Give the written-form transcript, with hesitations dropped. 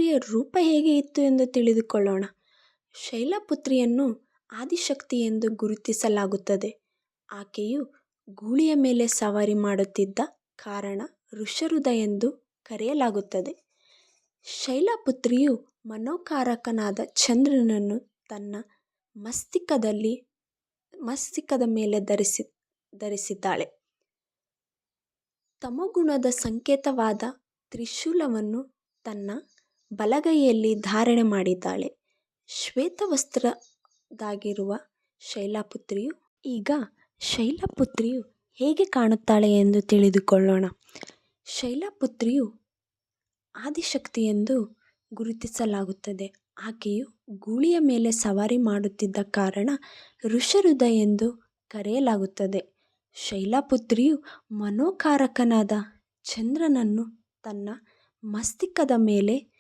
ಶೈಲಪುತ್ರಿಯ ರೂಪ ಹೇಗೆ ಇತ್ತು ಎಂದು ತಿಳಿದುಕೊಳ್ಳೋಣ. ಶೈಲಪುತ್ರಿಯನ್ನು ಆದಿಶಕ್ತಿ ಎಂದು ಗುರುತಿಸಲಾಗುತ್ತದೆ. ಆಕೆಯು ಗೂಳಿಯ ಮೇಲೆ ಸವಾರಿ ಮಾಡುತ್ತಿದ್ದ ಕಾರಣ ವೃಷರುಧ ಎಂದು ಕರೆಯಲಾಗುತ್ತದೆ. ಶೈಲಪುತ್ರಿಯು ಮನೋಕಾರಕನಾದ ಚಂದ್ರನನ್ನು ತನ್ನ ಮಸ್ತಿಕದ ಮೇಲೆ ಧರಿಸಿದ್ದಾಳೆ. ತಮೋಗುಣದ ಸಂಕೇತವಾದ ತ್ರಿಶೂಲವನ್ನು ತನ್ನ ಬಲಗೈಯಲ್ಲಿ ಧಾರಣೆ ಮಾಡಿದ್ದಾಳೆ. ಶ್ವೇತವಸ್ತ್ರದಾಗಿರುವ ಶೈಲಪುತ್ರಿಯು ಈಗ ಶೈಲಪುತ್ರಿಯು ಹೇಗೆ ಕಾಣುತ್ತಾಳೆ ಎಂದು ತಿಳಿದುಕೊಳ್ಳೋಣ. ಶೈಲಪುತ್ರಿಯು ಆದಿಶಕ್ತಿ ಎಂದು ಗುರುತಿಸಲಾಗುತ್ತದೆ. ಆಕೆಯು ಗೂಳಿಯ ಮೇಲೆ ಸವಾರಿ ಮಾಡುತ್ತಿದ್ದ ಕಾರಣ ವೃಷರುಧ ಎಂದು ಕರೆಯಲಾಗುತ್ತದೆ. ಶೈಲಪುತ್ರಿಯು ಮನೋಕಾರಕನಾದ ಚಂದ್ರನನ್ನು ತನ್ನ ಮಸ್ತಿಕದ ಮೇಲೆ